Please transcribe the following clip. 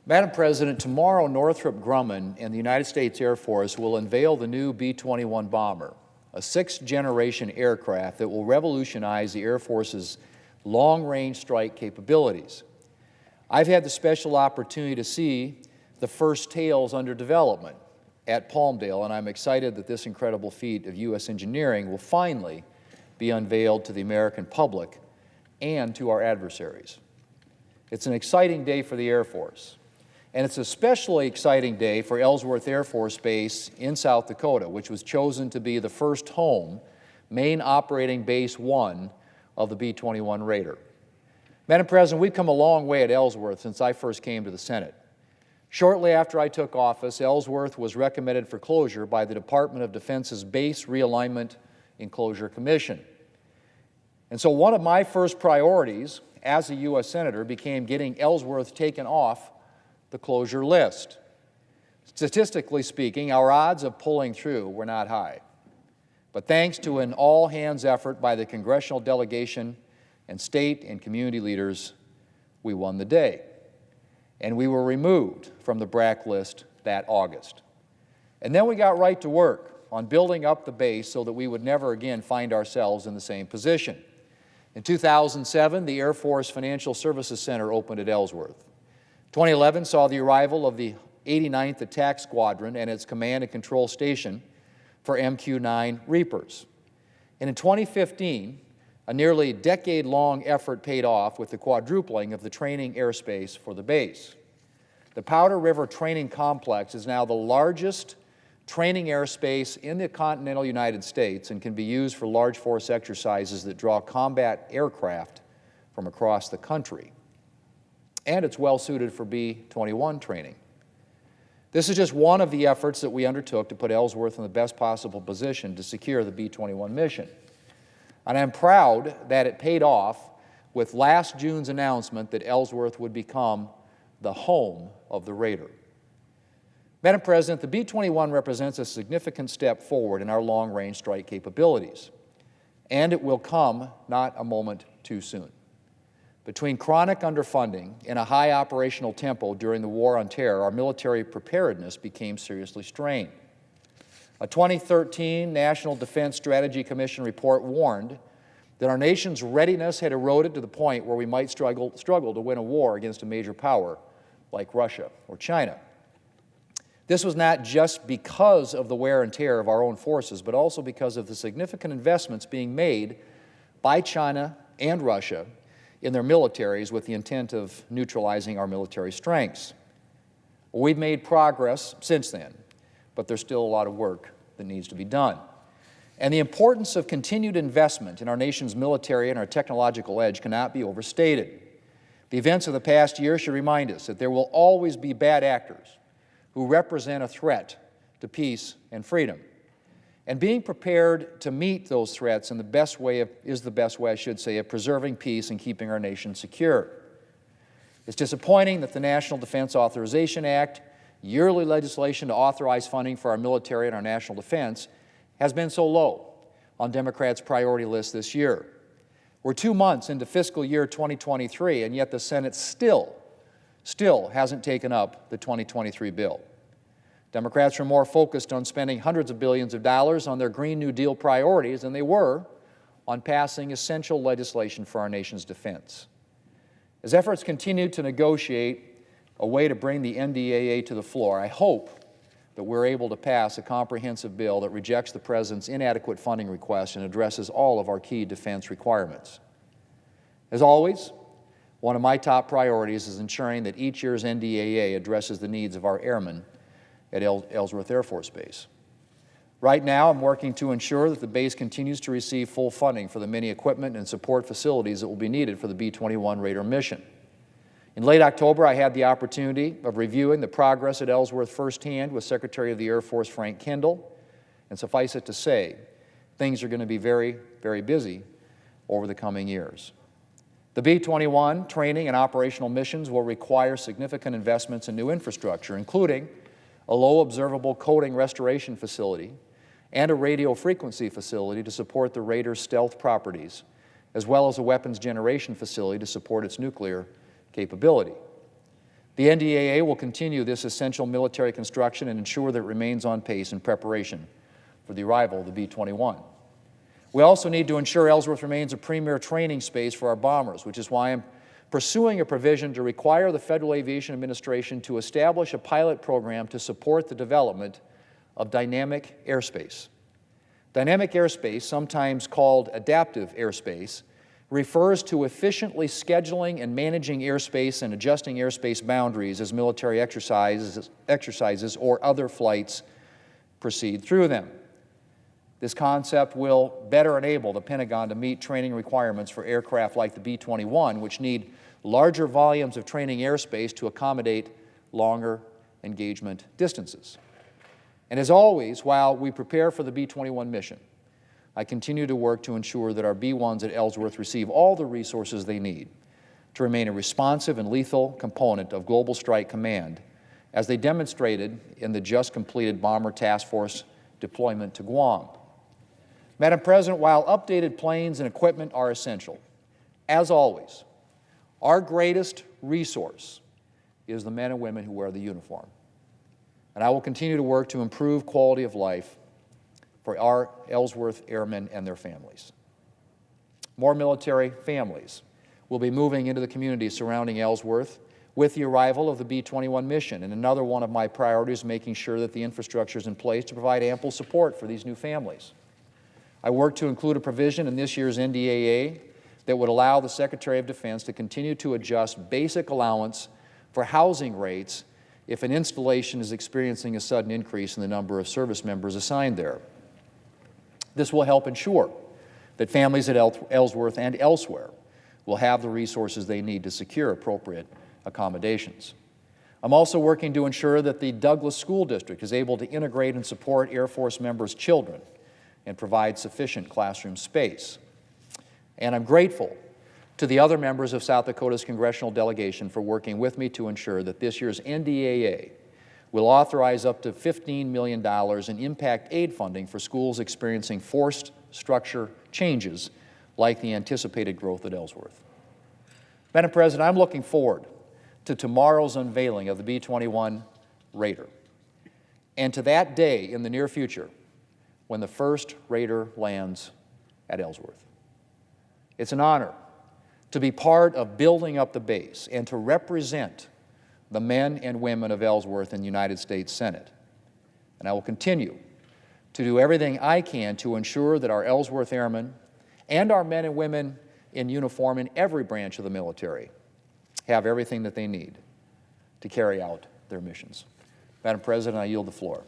Madam President, tomorrow Northrop Grumman and the United States Air Force will unveil the new B-21 bomber, a sixth-generation aircraft that will revolutionize the Air Force's long-range strike capabilities. I've had the special opportunity to see the first tails under development at Palmdale, and I'm excited that this incredible feat of U.S. engineering will finally be unveiled to the American public and to our adversaries. It's an exciting day for the Air Force, and it's an especially exciting day for Ellsworth Air Force Base in South Dakota, which was chosen to be the first home, main operating base 1 of the B-21 Raider. Madam President, we've come a long way at Ellsworth since I first came to the Senate. Shortly after I took office, Ellsworth was recommended for closure by the Department of Defense's Base Realignment Enclosure Commission. And so one of my first priorities as a U.S. Senator became getting Ellsworth taken off the closure list. Statistically speaking, our odds of pulling through were not high. But thanks to an all-hands effort by the congressional delegation and state and community leaders, we won the day. And we were removed from the BRAC list that August. And then we got right to work on building up the base so that we would never again find ourselves in the same position. In 2007, the Air Force Financial Services Center opened at Ellsworth. 2011 saw the arrival of the 89th Attack Squadron and its command and control station for MQ-9 Reapers. And in 2015, a nearly decade-long effort paid off with the quadrupling of the training airspace for the base. The Powder River Training Complex is now the largest training airspace in the continental United States and can be used for large force exercises that draw combat aircraft from across the country. And it's well suited for B-21 training. This is just one of the efforts that we undertook to put Ellsworth in the best possible position to secure the B-21 mission. And I'm proud that it paid off with last June's announcement that Ellsworth would become the home of the Raider. Madam President, the B-21 represents a significant step forward in our long-range strike capabilities, and it will come not a moment too soon. Between chronic underfunding and a high operational tempo during the War on Terror, our military preparedness became seriously strained. A 2013 National Defense Strategy Commission report warned that our nation's readiness had eroded to the point where we might struggle to win a war against a major power like Russia or China. This was not just because of the wear and tear of our own forces, but also because of the significant investments being made by China and Russia in their militaries with the intent of neutralizing our military strengths. We've made progress since then, but there's still a lot of work that needs to be done. And the importance of continued investment in our nation's military and our technological edge cannot be overstated. The events of the past year should remind us that there will always be bad actors who represent a threat to peace and freedom. And being prepared to meet those threats is the best way, of preserving peace and keeping our nation secure. It's disappointing that the National Defense Authorization Act, yearly legislation to authorize funding for our military and our national defense, has been so low on Democrats' priority list this year. We're 2 months into fiscal year 2023, and yet the Senate still hasn't taken up the 2023 bill. Democrats are more focused on spending hundreds of billions of dollars on their Green New Deal priorities than they were on passing essential legislation for our nation's defense. As efforts continue to negotiate a way to bring the NDAA to the floor, I hope that we're able to pass a comprehensive bill that rejects the President's inadequate funding request and addresses all of our key defense requirements. As always, one of my top priorities is ensuring that each year's NDAA addresses the needs of our airmen at Ellsworth Air Force Base. Right now, I'm working to ensure that the base continues to receive full funding for the many equipment and support facilities that will be needed for the B-21 Raider mission. In late October, I had the opportunity of reviewing the progress at Ellsworth firsthand with Secretary of the Air Force Frank Kendall, and suffice it to say, things are going to be very, very busy over the coming years. The B-21 training and operational missions will require significant investments in new infrastructure, including a low observable coating restoration facility and a radio frequency facility to support the Raider's stealth properties, as well as a weapons generation facility to support its nuclear capability. The NDAA will continue this essential military construction and ensure that it remains on pace in preparation for the arrival of the B-21. We also need to ensure Ellsworth remains a premier training space for our bombers, which is why I'm pursuing a provision to require the Federal Aviation Administration to establish a pilot program to support the development of dynamic airspace. Dynamic airspace, sometimes called adaptive airspace, refers to efficiently scheduling and managing airspace and adjusting airspace boundaries as military exercises or other flights proceed through them. This concept will better enable the Pentagon to meet training requirements for aircraft like the B-21, which need larger volumes of training airspace to accommodate longer engagement distances. And as always, while we prepare for the B-21 mission, I continue to work to ensure that our B-1s at Ellsworth receive all the resources they need to remain a responsive and lethal component of Global Strike Command, as they demonstrated in the just completed Bomber Task Force deployment to Guam. Madam President, while updated planes and equipment are essential, as always, our greatest resource is the men and women who wear the uniform. And I will continue to work to improve quality of life for our Ellsworth Airmen and their families. More military families will be moving into the communities surrounding Ellsworth with the arrival of the B-21 mission, and another one of my priorities is making sure that the infrastructure is in place to provide ample support for these new families. I work to include a provision in this year's NDAA that would allow the Secretary of Defense to continue to adjust basic allowance for housing rates if an installation is experiencing a sudden increase in the number of service members assigned there. This will help ensure that families at Ellsworth and elsewhere will have the resources they need to secure appropriate accommodations. I'm also working to ensure that the Douglas School District is able to integrate and support Air Force members' children and provide sufficient classroom space. And I'm grateful to the other members of South Dakota's congressional delegation for working with me to ensure that this year's NDAA will authorize up to $15 million in impact aid funding for schools experiencing forced structure changes like the anticipated growth at Ellsworth. Madam President, I'm looking forward to tomorrow's unveiling of the B-21 Raider and to that day in the near future when the first Raider lands at Ellsworth. It's an honor to be part of building up the base and to represent the men and women of Ellsworth in the United States Senate. And I will continue to do everything I can to ensure that our Ellsworth Airmen and our men and women in uniform in every branch of the military have everything that they need to carry out their missions. Madam President, I yield the floor.